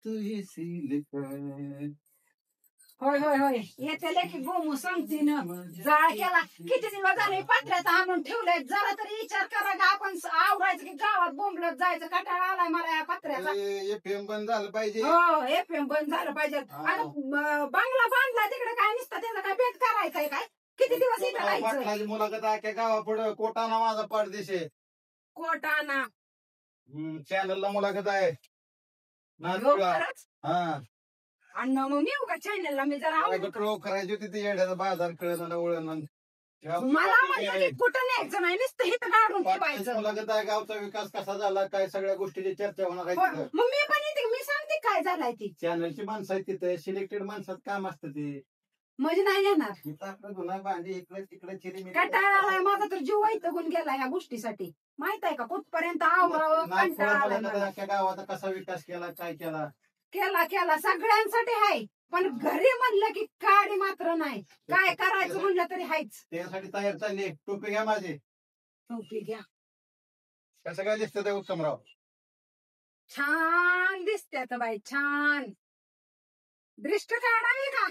तू ही seal होय होय होय येते लेखी गोमू सांगते ना जाळ केला किती दिवस झाले पत्र्यात आणून ठेवलंय जरा तरी विचार करा का आपण आवरायचं की गावात बोंबलत जायचं कंटाळा आलाय मला या पत्र्याचा. एफएम बंद झालं पाहिजे. हो एफएम बंद झालं पाहिजे. आणि बंगला बांधला तिकडे काय नसतं त्याचा काय बेट करायचंय काय किती दिवस इथं राहायचं. मुलाखत अख्या गावापुढं कोटाना माझा पाडदेश आहे. कोटाना चॅनलला मुलाखत आहे. खरंच हा आणि मग नेऊ का चॅनलला मी जरा करायची होती ती येड्याचा बाजार कळलं वळण मला म्हणलं की कुठं न्यायचं नाही नुसतं इथं काढून ठेवायचं. मुलाखत आहे गावचा विकास कसा झाला काय सगळ्या गोष्टीची चर्चा होणार आहे. मग मी पण येते मी सांगते काय झालाय ती. चॅनलची माणसं आहेत तिथे सिलेक्टेड माणसात काम असतं ते म्हणजे नाही येणार. इथं आपलं गुन्हा भांडी इकडे तिकडे चिरी कंटाळा आलाय माझा तर जीव वैतागून गेला ह्या गोष्टीसाठी माहित आहे का कुठपर्यंत आवरावं कंटाळा आलाय. अख्ख्या गावाचा कसा विकास केला काय केला केला केला सगळ्यांसाठी आहे पण घरी म्हणलं की काडी मात्र नाही. काय करायचं म्हणलं तरी हायच. त्यासाठी तयार चालली. टोपी घ्या माझी. टोपी घ्या. कसं काय दिसतं ते उत्तमराव. छान दिसत्यात बाई छान. दृष्ट काढावी का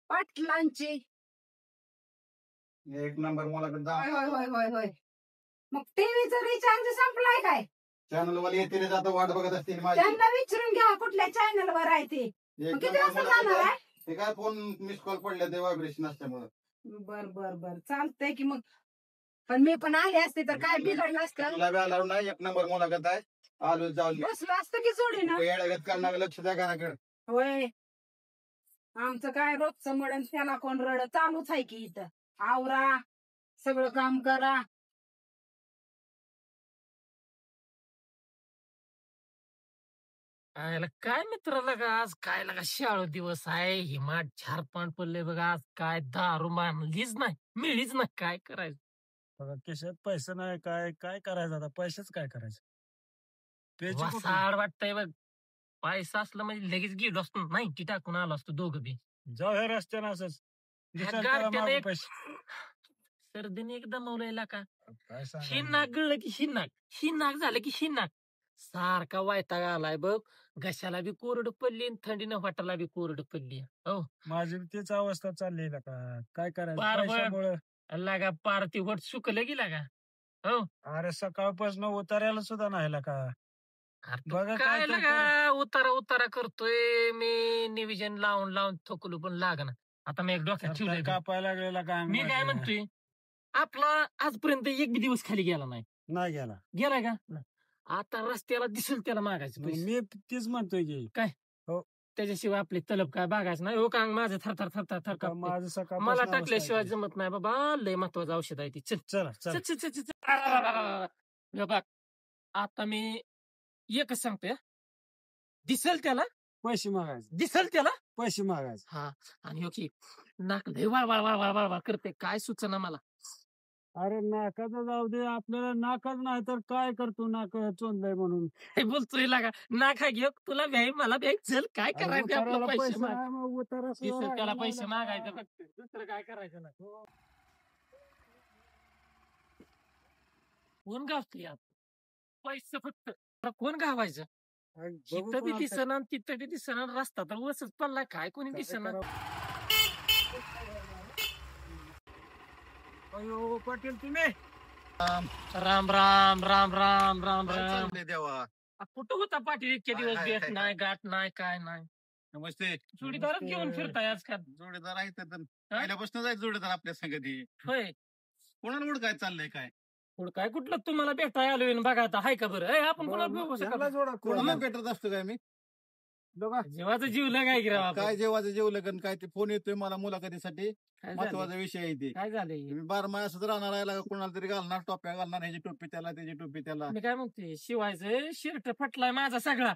पाटलांची. एक नंबर मुलाखत. होय होय होय होय. मग टीव्हीचा रिचार्ज संपलाय काय. चॅनल वाले येते जातो वाट बघत असतील माझी. त्यांना विचारून घ्या कुठल्या चॅनल वर आहे ते. किती वाजता जाणार आहे. ते काय फोन मिस कॉल पडले ते व्हायब्रेशन असल्यामुळे. बर बर बर चालतंय की मग. पण मी पण आले असते तर काय बिघडलं असतं. तुला बी आला नाही. एक नंबर मुलाखत आहे. आलो जाऊन बसलो असतं की जोडी ना. येड्यागत करणार लक्ष द्या गाण्याकडे. होय आमचं काय रोजचं मडण त्याला कोण रड चालूच आहे की इथं. आवरा सगळं काम करा. काय मित्राला का आज काय लागा शाळू दिवस आहे. हिमाट झारपान पडले बघा. आज काय दारू मानलीच नाही मिळीच नाही. काय करायचं बघा केशात पैसे नाही काय काय करायचं आता. पैसेच काय करायचं. प्यायची कुठून? वसाड वाटतंय बघ. पैसा असलं म्हणजे लगेच गेलो असतो नाही ती टाकून आलो असतो दोघं बी. जाऊ हे रस्त्यानं असंच दिसेल त्याला गारट्यानं मागं एक पैसे. सर्दीने एकदा मवलायला का काय सांगायचं. शिनाक गळलं की शिनाक शिनाक झालं की शिनाक. सारखा वैताग आलाय बघ. घशाला बी कोरड पडली आणि थंडीनं वाटाला बी कोरड पडली. हो माझी तीच अवस्था चालली का काय करायचं पार बघ. पैशामुळे. लागा पार ती वट सुकलं गेला का. हो अरे सकाळपासून उतार्याला सुद्धा नाही का. अरे तू बघा काय काय तर लागा उतारा उतारा करतोय मी. निविजन लावून लावून थकलो पण लागना. आता मी एक डोक्यात ठेवलंय बघ. कापायला लागलेला काय मी काय म्हणतोय आपला आजपर्यंत एक बी दिवस खाली गेला नाही. नाही गेला. गेलाय का. आता रस्त्याला दिसेल त्याला मागायचं पैसे. मी तीच म्हणतोय की त्याच्याशिवाय आपली तलब काय बागायचं नाही. हो का माझं थरथर थरथर थर कापते. माझं सकाळ मला टाकल्याशिवाय जमत नाही बाबा. लय महत्वाचं औषध आहे ती. चल चला चल चल चल चल चल. हे बघ आता मी एकच सांगतोय. दिसेल त्याला पैसे मागायचे. दिसेल त्याला पैसे मागायचे. हा आणि हो की नाक लय वाळ वाळ वाळ वाळ वाळ वाळ करते. काय सुचना मला. अरे नाकाचं जाऊ दे. आपल्याला नाकच नाही तर काय करतो नाक चोंदलंय म्हणून. हे बोलतोय लागा नाका घेऊ तुला भ्याय मला भ्याय. चल काय करायचं आपलं पैसे माग. नाही, मग उतारा सुद्धा दिसेल त्याला राहिला पैसे नाही. मागायचं फक्त. दुसरं काय करायचं ना. कोण गावते यात पैसे फक्त. आता कोण गावायचं. बघू इथं बी कोणाचं दिसना आणि तिथं बी दिसना. रस्ता तर वसच पडलाय काय कोणी काय दिसना. करावं. अयो पाटील तुम्ही राम राम राम राम राम राम. देवा कुठं होता पाटील इतके दिवस हाय, भेट हाय, नाही गाठ नाही काय नाही. नमस्ते. जोडीदारच घेऊन फिरताय आजकाल. जोडीदार आहे तर पहिल्यापासून जायचं जोडीदार आपल्या संगती. होय कोणाला उड काय चाललंय काय. पुढं काय कुठलं तुम्हाला भेटाय आलोय ना बघा आता हाय का बरं. ए, आपण कोणाला बघू याला शकतो. जोडा कोणाला कोण भेटत असतो काय मी. बघा जेव्हाचं जीव लगाय की राव आपण. काय जेवाचं जेवलं गण काय ते फोन येतोय मला मुलाखतीसाठी. काय झालंय? महत्वाचा विषय आहे ते. काय झालंय तुम्ही बारमाही असंच राहणार आहे. कोणाला तरी घालणार टोप्या घालणार. ह्याची टोपी त्याला त्याची टोपी त्याला. मी काय म्हणते शिवायचं शर्ट फटलाय माझा सगळा.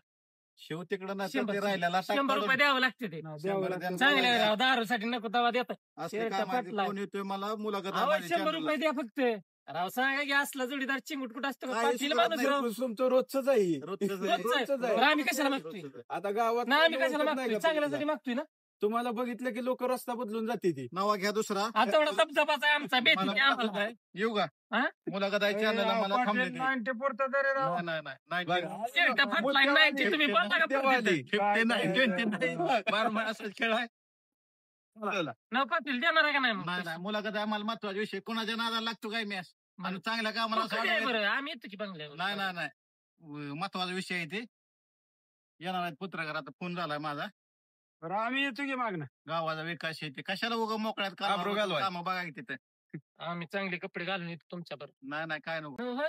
शेव तिकडं नाही तर शंभर ते राहिलेला टाक 100 रुपये काढून. द्यावं लागते ते. द्यावं लागतं. चांगले आहे राव दारूसाठी नको दवा देत. असं शर्ट काय माहिती फटलाय. फोन येतोय मला मुलाखत आहे अहो माझ्या 100 channel ला. रुपये द्या फक्त. राव सांगा की असला जोडीदार चिंगुट कुठं असतो का? काय पाटील सुचत माणूस नाही. राव. तुमचं रोजच आहे. रोजचं रोजचं आहे. रोजचं आहे. बरं, आम्ही कशाला मागतोय. आता गावात नाही आम्ही कशाला ओळखत नाही मागतोय का चांगल्यासाठी तुम्हाला? मागतोय ना. तुम्हाला बघितलं की लोक रस्ता बदलून जाते ती. नवा घ्या दुसरा. आता एवढा धबधबाचा आहे आमचा बेती मला- आम्हाला काय येऊ का हा? मुलाखत आहे चॅनलला मला थांबले ते. 90 पुरतं तरी राव. नाही नाही नाही शेरटा फटलाय नाही ते तुम्ही बोलता का मुद्द्यावादी. 59 बार असं खेळ आहे. नाव पाटील देणार आहे का नाही मग? नाही नाही मुलाखत आहे मला महत्वाचा विषय कोणाच्या नादाला लागतो काय मी असं? आणि चांगल्या कामाला मग असं कधी आहे वाटायला- बरं आम्ही येतो की बंगल्यावर नाही नाही नाही महत्वाचा विषय आहे ते येणार आहेत पत्रकार आता फोन झालाय माझा बरं, आम्ही येतो की मागणं. गावाचा विकास आहे ते कशाला उगा मोकळ्यात आब्रू घालवाय. काम बघा की तिथे आम्ही चांगले कपडे घालून येतो तुमच्या बरोबर नाही नाही काय नको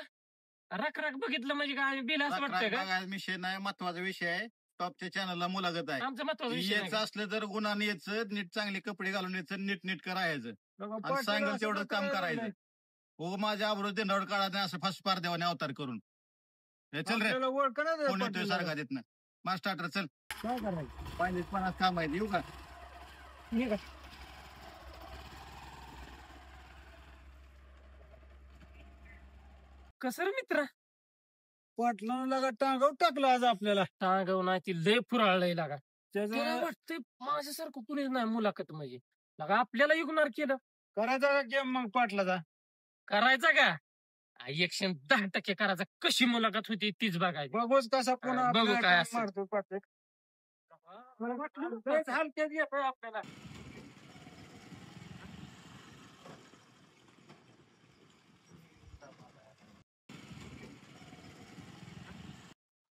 राख राख बघितलं म्हणजे काय बिल असं वाटतंय का बघायचा विषय नाही महत्वाचा विषय आहे टॉपच्या चॅनलला मुलाखत आहे आमचं महत्वाचं विषय यायचं नाही. असलं तर गुन्हाने यायचं नीट चांगले कपडे घालून यायचं नीट नीट करायचं बघा, आणि पाटील सांगेल असं तेवढं काम करायला करायचं नाही. हो माझ्या अब्रोड दिंडावर काढा नाही असं फर्स्ट पार देवाने अवतार करून हे चल रे आपल्याला ओळखणार आहे कोण येतोय पाटीलला. सारखा देत नाही माझ स्टार्टर चल काय करायचं? 50 काम आहे येऊ का हे का? कसं रे मित्र पाटलानं लगा टांगाव टाकलं आज आपल्याला. टांगव नाही ती लय फुराळलंय लागा त्याला त्याचं वाटतंय माझ्यासारखं कुणीच नाही मुलाखत म्हणजे लागा आपल्याला इग्नोर केलं करायचा का गेम मग पाटलाचा? करायचा का 110% करायचा कशी मुलाखत होती तीच बघायची बघूच कसा पुन्हा बघू आपल्याला काय टांग असेल. मारतो पाटील. मला वाटलं लयच हलक्यात घेतोय आपल्याला.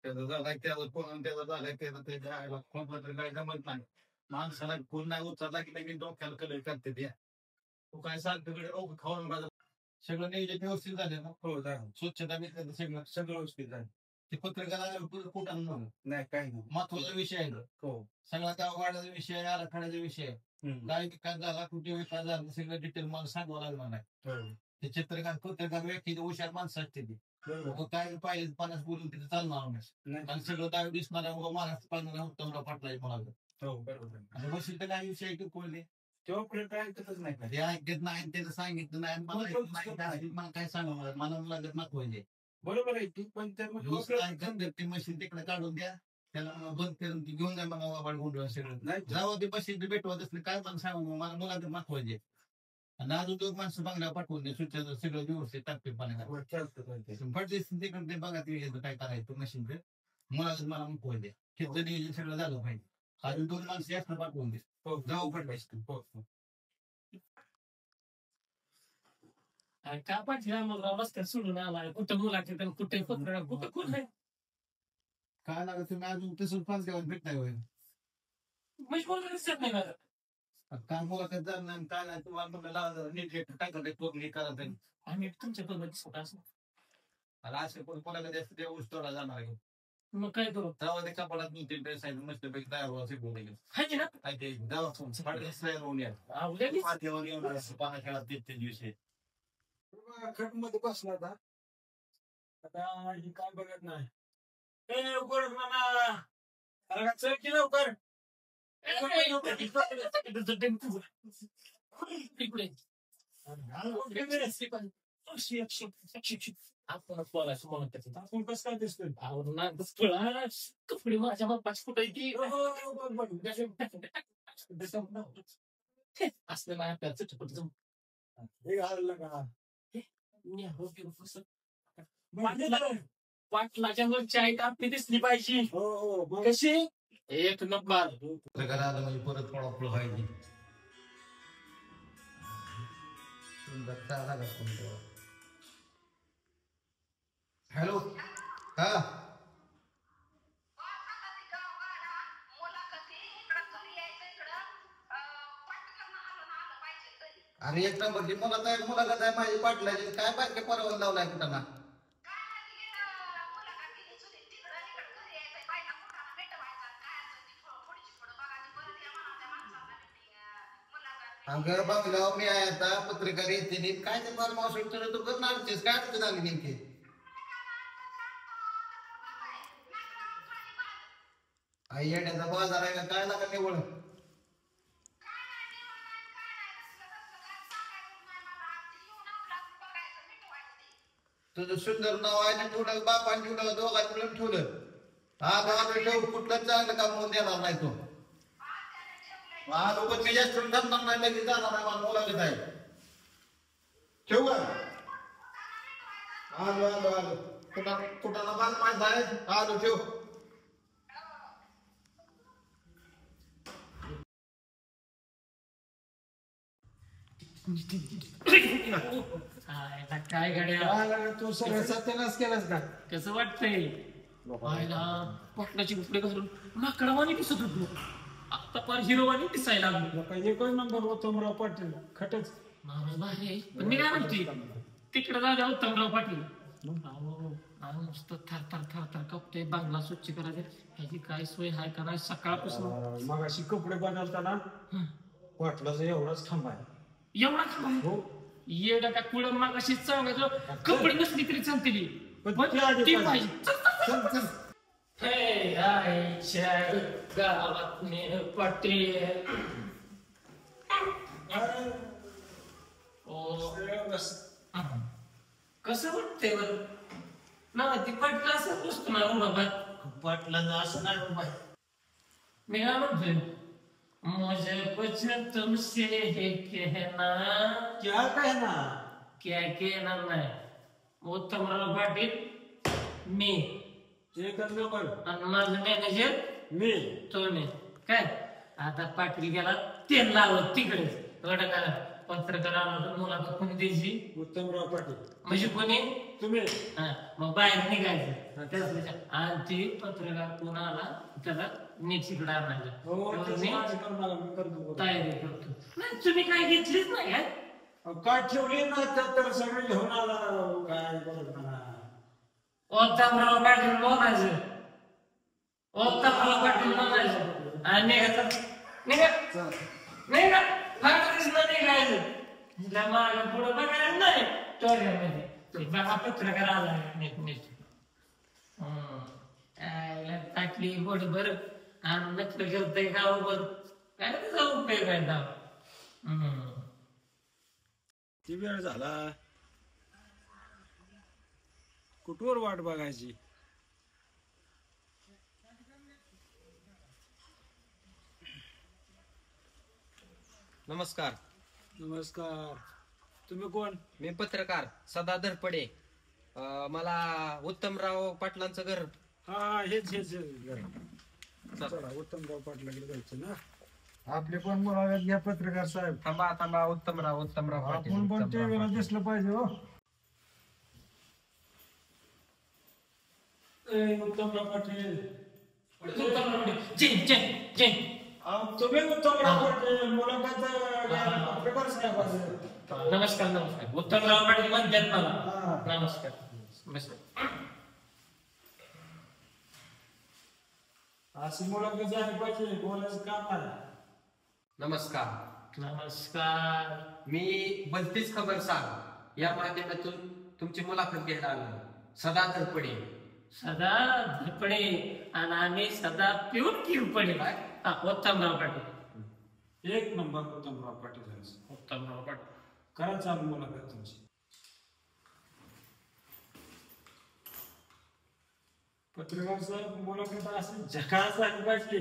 त्याचं झालंय त्याचं फोन त्याचं झालंय त्याचं त्याच्या आईला फोन पत्र काही जमत नाही माणसाला फोन नाही उचलला की लगेच डोक्याला कलर करते त्या तू काय सांगतो तिकडे खाऊन बघा सगळं नियोजन व्यवस्थित झाले ना हो स्वच्छता बी सगळं सगळं व्यवस्थित झालं ते पत्रकार कुठं नाही काही नाही महत्वाचा विषय आहे हो सगळा गावगाड्याचा विषय आहे आराखड्याचा विषय आहे काय विकास झाला कुठे विकास झाला सगळं डिटेल मला सांगावं लागणार नाही ते चित्रकार पत्रकार व्यक्ती हुशार माणसं असते ती काय पाहिजे 50 बोलून तिथे चालणार नाही आणि सगळं काय दिसणार महाराष्ट्र पालनाला उत्तमराव पाटला मला आणि बसेल तर काही विषय कोणले तेव्हा पुढे काय ऐकतच नाही का हे ऐकत नाही त्याचं सांगितलं नाही मला काय सांगा मला लागत नको बरोबर आहे ती पण ते मशीन तिकडे काढून द्या त्याला बंद करून ती घेऊन जा मग वापड गुंडळ सगळं नाही जावं ते मशीन भेटवत असले काय मला सांगा मला मुलाला मागवायचे आणि अजून दोन माणसं बंगला पाठवून दे सूचना सगळं व्यवस्थित टाकते पाण्यात तिकडे बघा ते काय करायचं मशीन मुलाला मला मागवायचे खेळचं नियोजन सगळं झालं पाहिजे अजून दोन माणसं जास्त पाठवून दे जाऊ पडले का पाठीला मग रस्त्यात सोडून आलाय कुठं मुलाखत आणि कुठे पत्रकार कुठं कोण नाही काय लागत तुम्ही अजून तसंच पाच देवात भेटताय होय म्हणजे बोललं दिसत नाही मला काय मुलाखत जाणार नाही काय नाही तुम्हाला नीट काय करताय पूर्ण करा तरी आम्ही तुमच्या बरोबर दिसत असं असं कोण कोणाला जास्त देव तोडा जाणार आहे मग काय करू तेव्हा ते कपाडात 2-3 ड्रेस आहे मस्त पैकी तयार असे बोलले हाय ना काय ते गावातून तयार होऊन या उद्या दिस. पाठीवर येऊन असं पाहा खेळात ते दिवशी मध्ये बसला आता. आता ही काय बघत नाही. ए उघड म्हणा. अरे का चल की लवकर. आपणच बोलायचं म्हणून त्याचं आपण कसं काय दिसतोय? कपडे माझ्या बापाची कुठे असलं नाही आपल्याला चटपट हे घाललं का? पाटलाच्या वरची आई आपली दिसली पाहिजे हो हो मग कशी एक नंबर म्हणजे परत पळापळ व्हायची हॅलो हा अरे एक नंबरची मुलाखत आहे माझी पाटलाची काय बारके परवाना लावलाय कुठं अगं बघलं मी आहे आता पत्रकार येते काय ते मला मावशी तू करणार काय अडचण आली नेमकी आई येण्याचा बाजार आहे का काय लागा निवड तुझं सुंदर नाव आहे ना ठेवलं बापाने ठेवलं दोघांनी मिळून ठेवलं हा गावाला ठेव कुठलं चांगलं काम होऊन देणार नाही तो माझ्यासोबत मी जास्त थांबणार नाही, लगेच जाणार आहे, मला मुलाखत आहे. ठेवू का? आलो कुठाला बाग माहित आहे, आलो ठेव. काय गाड्या काय तू सगळं सत्यानाश केलास का? कसं वाटतंय पाहायला पटणाची कपडे घालून माकडावानी दिसत होतो, आता पार हिरोवानी दिसायला लागलो. लोक एकच नंबर उत्तमराव पाटील खटच. माणूस भारी आहे. पण मी काय म्हणतोय तिकडे जाऊ द्या उत्तमराव पाटील. अहो नुसतं थर कपते, बांगला स्वच्छ करायचे, ह्याची काय सोय आहे का नाही सकाळपासून. मग अशी कपडे बदलताना पाटलाचा एवढाच थांबा आहे. एवढा हो येडा का कुळ मग अशी सांगायचो कपडे नसली तरी चालतील, पण पण ती आधी ती पाहिजे. पाहिजे. हे आईच्या गावातले पाटील. ओ कसं वाटतंय बरं ना ती पाटला असं बसतो ना बाबा. पाटलाचं असं नाही बाबा. मी काय म्हणतोय मुझे कुछ तुमसे है कहना. क्या कहना? क्या कहना नाही. उत्तमराव पाटील मी एकच नंबर. आणि माझं मॅनेजर मी तुम्ही. काय आता पाटील गेला तेल लावत तिकडे पत्रकार आला मुलाखत कोणी द्यायची, उत्तमराव पाटील म्हणजे कोणी तुम्ही. मग बाहेर निघायचं त्याच्या आणि ती पत्रकार कोण आला त्याला नीट तिकडे आणायचं. हो एवढं तसं मी माझं करू नका, मी करतो. तयारी करतो. नाही तुम्ही काय घेतलीच नाही काय. काय ठेवली ना तर सगळं घेऊन आला. काय बरोबर ना. उत्तमराव पाटील बोलायचं, उत्तमराव पाटील बोलायचं आणि निघायचं. निघा निघायचं मागं पुढं बघायला नाही टोळ्यामध्ये. बघा पत्रकार आला नीट नीट टाकली बोटभर आणि नक्की करतंय गावभर. काय त्याचा उपयोग आहे गाव. ती वेळ झाला कुठवर वाट बघायची. नमस्कार. नमस्कार. तुम्ही कोण? मी पत्रकार सदा धरपडे. मला उत्तमराव पाटलांचं घर. हा हेच चला उत्तमराव पाटलाकडे जायचं ना. आपले पण मुलाखत घ्या पत्रकार साहेब. थांबा उत्तमराव आपण पण टीव्हीला दिसलं पाहिजे. हो उत्तमराव पाटील. तुम्ही उत्तमराव पाटील मुलाखत पत्रकार साहेब. नमस्कार उत्तमराव पाटील म्हणतात मला. नमस्कार. अशी मुलाखत झाली पाहिजे, बोलायचं काम नाही. नमस्कार. मी भलतीच खबर सांग या माध्यमातून तुमची मुलाखत घ्यायला आलो. सदा धरपडे. सदा धडपडे आणि आम्ही सदा पिऊन किरपडे. उत्तमराव पाटील. एक नंबर उत्तमराव पाटील. उत्तमराव पाटील करा चालू मुलाखत तुमची. पत्रकार साहेब मुलाखत असं झकास झाली पाहिजे.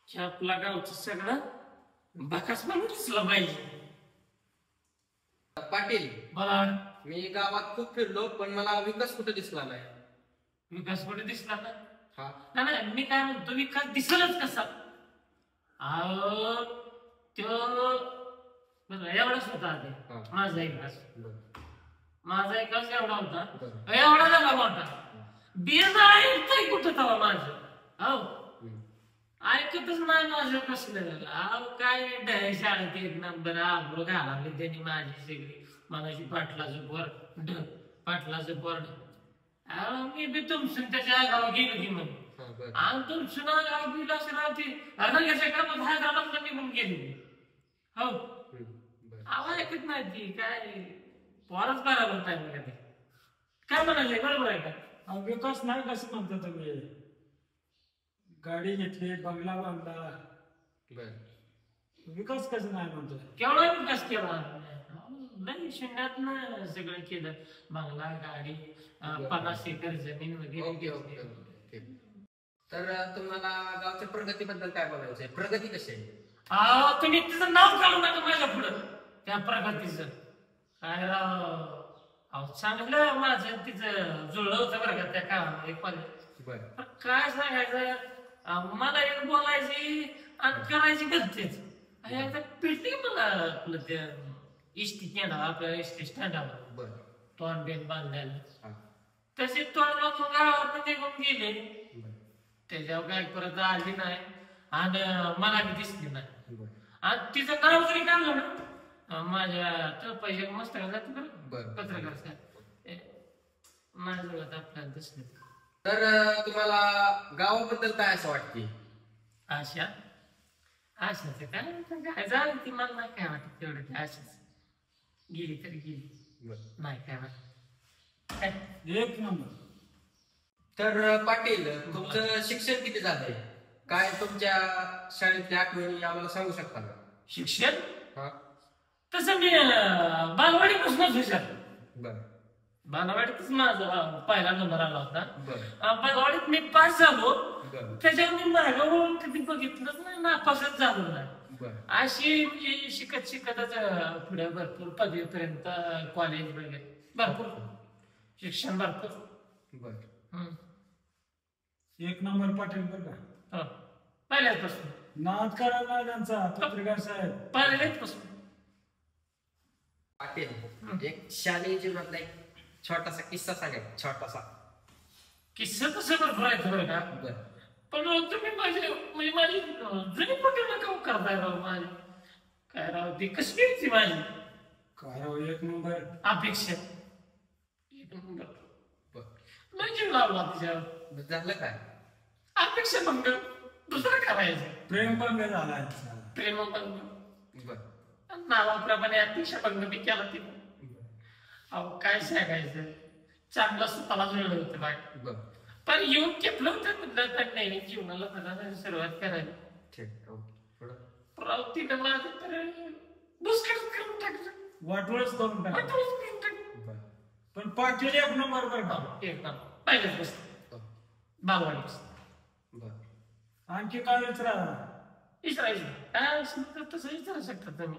आपला गावचं सगळं बाकास म्हणून दिसलं पाहिजे. पाटील मला मी गावात खूप फिरलो पण मला विकास कुठे दिसला नाही. विकास कुठे दिसला ना. हा नाही मी काय म्हणतो विकास दिसलच कसा. अहो तो एवढाच होता आधी. माझा विकास एवढा होता. एवढा झाला मोठा. बियाणं ऐकतंय कुठं तवा माझं. हो ऐकतच नाही माझं कसलं. अहो काय शाळेत एक नंबर आब्रो घालावली त्यांनी माझी सगळी. मनाची पाटलाचं बोर्ड. मी बी तुमचं त्याच्या गाव गेलो की मग आणि तुमचं ना गाव गेलं असं राहते रंगाच्या कामात हा गावात निघून गेली. हो आवाज ऐकत नाही ती काय पोरच बरोबर नाही बघा ते. काय म्हणाले बरोबर आहे का. विकास नाही कसं म्हणता तुम्ही. गाडी घेतली, बंगला बांधला, विकास कसं नाही म्हणतो. केवढा विकास केला नाही. शून्यातनं सगळं केलं. बंगला गाडी 50 एकर जमीन वगैरे. तर तुम्हाला गावच्या प्रगतीबद्दल काय बोलायचंय? प्रगती कशी आहे? तुम्ही तिचं नाव काढू नका माझ्या पुढं त्या प्रगतीचं. काय राव, चांगलं माझं तिचं जुळलं होतं बरं का त्या काळामध्ये कॉलेज. बरं. पण काय सांगायचं, मला एक बोलायची आणि करायची गलतीच. आता पिटली मला आपलं त्या इष्टी केंद्रावर, आपल्या इष्टी स्टँडावर बरं. तोंड बेन बांधलेलं. हा. तसे तोंड बांधून गावात निघून गेले. बरं. त्याच्यावर काय परत आली नाही आणि मला बी दिसली नाही. बरं. आणि तिचं नाव जरी काढलं ना माझ्या तर पैसे मस्त जाते बरं. बरं पत्रकार साहेब, माझ्या आपल्याला दिसले. तर तुम्हाला गावाबद्दल काय असं वाटते? आशा आशाच काय झालं ती मला नाही काय वाटत तेवढं. ती आशाच गेली तरी गेली, नाही काय वाटत काय. एक नंबर. तर पाटील, तुमचं शिक्षण किती झालंय? काय तुमच्या शाळेतल्या आठवणी आम्हाला सांगू शकता का? शिक्षण हा. तसं मी बालवाडीपासूनच हुशार. बरं. बालवाडीतच माझा पहिला नंबर आला होता. बरं. बालवाडीत मी पास झालो. बरं. त्याच्यावर मी मार्गावरून कधी बघितलंच नाही, नापासच झालो नाही. बरं. अशी म्हणजे शिकत शिकतच पुढे भरपूर पदवीपर्यंत कॉलेज वगैरे भरपूर शिक्षण भरपूर. बरं. हम्म. एक नंबर पाटील बरं का. हो. पहिल्यापासून नाद करायला नाही त्यांचा पत्रकार साहेब. पहिल्यापासून. पाटील, एक शालेय जीवनातला एक छोटासा किस्सा सांगा. छोटासा किस्सा तसं भरपूर आहे बरं का. बरं. पण तुम्ही म्हणजे माझी जुनी पटवून का करताय राव माझी. काय राव ती कसली होती माझी काय राव, एक नंबर. अपेक्षा. एक नंबर. बरं. नाही जीव लावला तिच्यावर. झालं काय? अपेक्षा भंग दुसरं करायचं. प्रेम भंग झालाय. प्रेम भंग, बरं. नावाप्रमाणे अपेक्षा भंग बी केला तिने. अहो काय सांगायचं, चांगलं स्वतःला जुळलं होतं बाय. बरं. पण येऊन केपलं होतं म्हटलं तर नाही जीवनाला त्याला सुरुवात करायला. ठीक. पुढं. प्रवतीनं माझं तर दुष्काळ करून टाकलं. वाटोळच करून टाक. वाटोळच करून टाकलं. बरं. पण पाटील एक नंबर बरं का. एक नंबर. पहिल्याच बसलं बालवाडी बसलं. बरं. आणखी काय विचारा. विचारायचं काय असेल तर तसं विचारू शकता तुम्ही.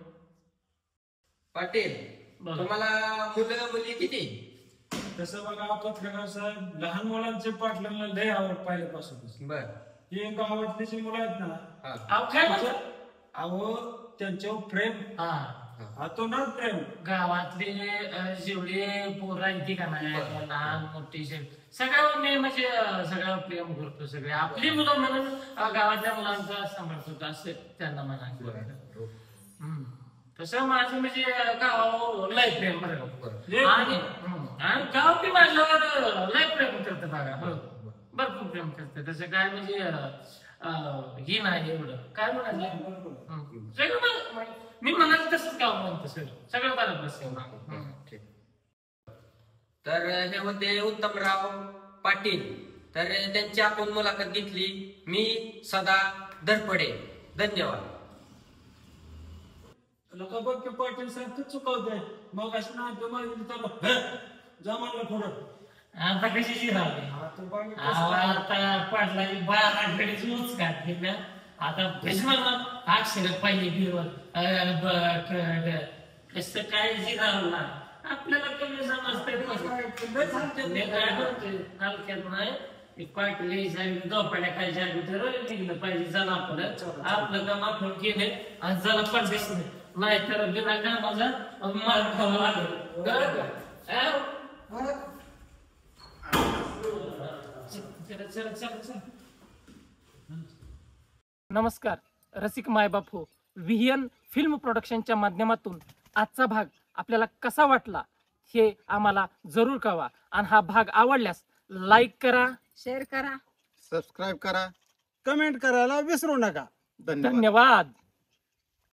पाटील, बरं. तुम्हाला मुलं मुली किती? तसं बघा पत्रकार साहेब, लहान मुलांचे पाटलांना लय आवड पहिल्यापासूनच. बरं. हे गावातली जी मुलं आहेत ना, हा. अहो काय म्हणतो. अहो त्यांच्यावर प्रेम, हा अतोनात प्रेम. गावातले जेवढे पोरं आहेत ती का नाही बरं. लहान मोठी सगळ्यावर मी म्हणजे सगळ्यावर प्रेम करतो. सगळे आपली मुलं म्हणून गावातल्या मुलांचा सांभाळतो असं त्यांना म्हणायचं. बरं. हम्म. तसं माझं म्हणजे गावावर लय प्रेम बरं का. बरं. आणि गाव बी माझ्यावर लय प्रेम करतं बघा. हो. भरपूर प्रेम करतं. तसं काय म्हणजे हे नाही एवढं काय म्हणायचं. सगळं मी म्हणाल तसंच गाव म्हणतो सगळं बरोबर. ठीक. तर हे होते उत्तमराव पाटील. तर त्यांची आपण मुलाखत घेतली. मी सदा धरपडे. धन्यवाद. लोक बघ की पाटील साहेब तू चुकवते. मग असं नाही तुम्हाला जमानला थोडं. आता कशाची राहते आता पाटलाची 12 घडीची उच काढली ना. आता भीष्मर अक्षर पाहिजे बिरवर कसं काय जिरावं ना आपल्याला कमी समजतंय. हलक्यात नाही पाटले दोपाड्या काय जागृत निघलं पाहिजे. चला आपण आपलं काम आपण केले आणि चला पण दिसलं नाही तर बिना कामाचा मार खावा लागेल. नमस्कार रसिक मायबाप हो. व्हीएन फिल्म प्रोडक्शनच्या माध्यमातून आजचा भाग आपल्याला कसा वाटला हे आम्हाला जरूर कळवा. आणि हा भाग आवडल्यास लाईक करा, शेअर करा, सबस्क्राईब करा. कमेंट करायला विसरू नका. धन्यवाद. धन्यवाद.